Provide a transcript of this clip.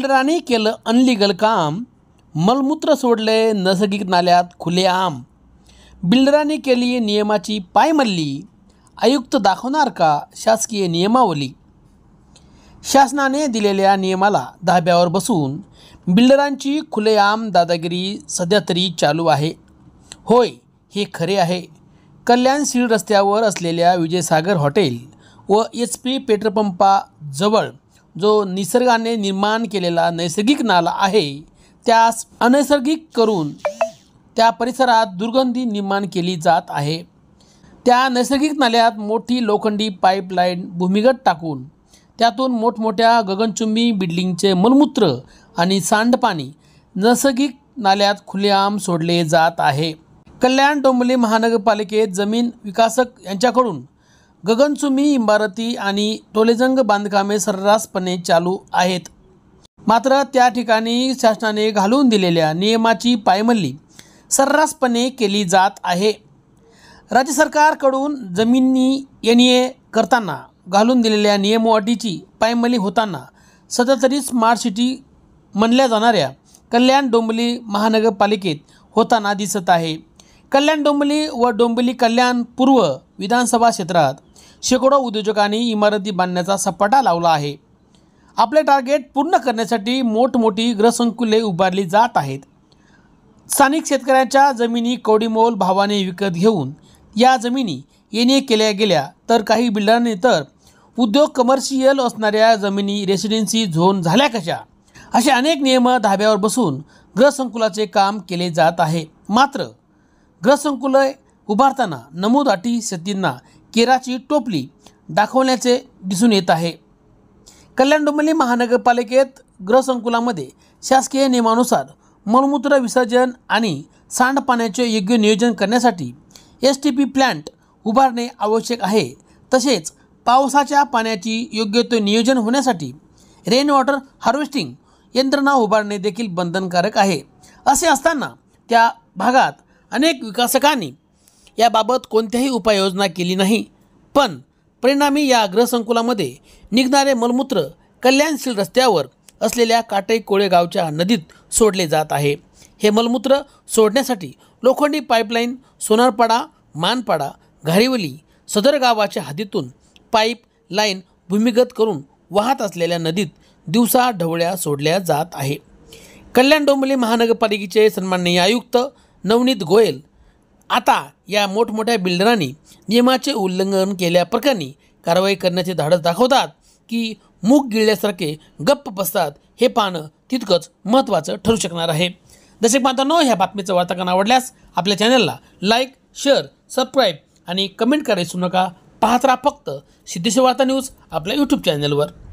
बिल्डरांनी केलं अनलिगल काम, मलमूत्र सोडले नैसर्गिक नाल्यात खुलेआम। बिल्डरांनी केली नियमाची पायमल्ली, आयुक्त दाखवणार का शासकीय नियमावली? शासनाने दिलेल्या नियमाला धाब्यावर बसून बिल्डरांची खुलेआम दादागिरी सध्या तरी चालू आहे। होय, हे खरे आहे। कल्याण सीड रस्त्यावर असलेल्या विजयसागर हॉटेल व HP पेट्रोलपंपाजवळ जो निसर्गाने निर्माण केलेला नैसर्गिक नाला आहे, त्यास अनैसर्गिक करून त्या परिसरात दुर्गंधी निर्माण केली जात आहे। त्या नैसर्गिक नाल्यात मोठी लोखंडी पाईपलाईन भूमिगत टाकून त्यातून मोठमोठ्या गगनचुंबी बिल्डिंगचे मलमूत्र आणि सांडपाणी नैसर्गिक नाल्यात खुलेआम सोडले जात आहे। कल्याण डोंबिवली महानगरपालिकेत जमीन विकासक यांच्याकडून गगनचुंबी इमारती आणि टोलेजंग बांधकामे सर्रासपणे चालू आहेत। मात्र त्या ठिकाणी शासनाने घालून दिलेल्या नियमाची पायमल्ली सर्रासपणे केली जात आहे। राज्य सरकारकडून जमिनी NA करताना घालून दिलेल्या नियमअटीची पायमल्ली होताना सध्या तरी स्मार्ट सिटी म्हणल्या जाणाऱ्या कल्याण डोंबिवली महानगरपालिकेत होताना दिसत आहे। कल्याण डोंबिवली व डोंबिवली कल्याण पूर्व विधानसभा क्षेत्रात शेकडो उद्योजकांनी इमारती बांधण्याचा सपाटा लावला आहे। आपले टार्गेट पूर्ण करण्यासाठी मोठमोठी गृहसंकुले उभारली जात आहेत। स्थानिक शेतकऱ्यांच्या जमिनी कवडीमोल भावाने विकत घेऊन या जमिनी NA केल्या गेल्या, तर काही बिल्डरांनी तर उद्योग कमर्शियल असणाऱ्या जमिनी रेसिडेन्सी झोन झाल्या कशा, असे अनेक नियम धाब्यावर बसून गृहसंकुलाचे काम केले जात आहे। मात्र गृहसंकुले उभारताना नमूद अटी शर्तींना केराची टोपली दाखवण्याचे दिसून येत आहे। कल्याण डोंबिवली महानगरपालिकेत गृहसंकुलामध्ये शासकीय नियमानुसार मलमूत्र विसर्जन आणि सांडपाण्याचे योग्य नियोजन करण्यासाठी STP प्लांट उभारणे आवश्यक आहे। तसेच पावसाच्या पाण्याची योग्य ते नियोजन होण्यासाठी रेन वॉटर हार्वेस्टिंग यंत्रणा उभारणे देखील बंधनकारक आहे। असे असताना त्या भागात अनेक विकासकांनी याबाबत कोणत्याही उपाययोजना केली नाही, पण परिणामी या गृहसंकुलामध्ये निघणारे मलमूत्र कल्याण सीड रस्त्यावर असलेल्या काटे कोळेगावच्या नदीत सोडले जात आहे। हे मलमूत्र सोडण्यासाठी लोखंडी पाईपलाईन सोनारपाडा, मानपाडा, घारिवली सदर गावाच्या हद्दीतून पाईपलाईन भूमिगत करून वाहत असलेल्या नदीत दिवसा ढवळ्या सोडल्या जात आहे। कल्याण डोंबिवली महानगरपालिकेचे सन्माननीय आयुक्त नवनीत गोयल आता या मोठमोठ्या बिल्डरांनी नियमाचे उल्लंघन केल्याप्रकरणी कारवाई करण्याचे धाडस दाखवतात की मूग गिळल्यासारखे गप्प बसतात, हे पाहणं तितकंच महत्त्वाचं ठरू शकणार आहे। दर्शक बांधवांनो, ह्या बातमीचं वार्तांकन आवडल्यास आपल्या चॅनलला लाईक, शेअर, सबस्क्राईब आणि कमेंट करायला विसरू नका। पाहत राहा फक्त सिद्धेश्वर वार्ता न्यूज आपल्या YouTube चॅनलवर।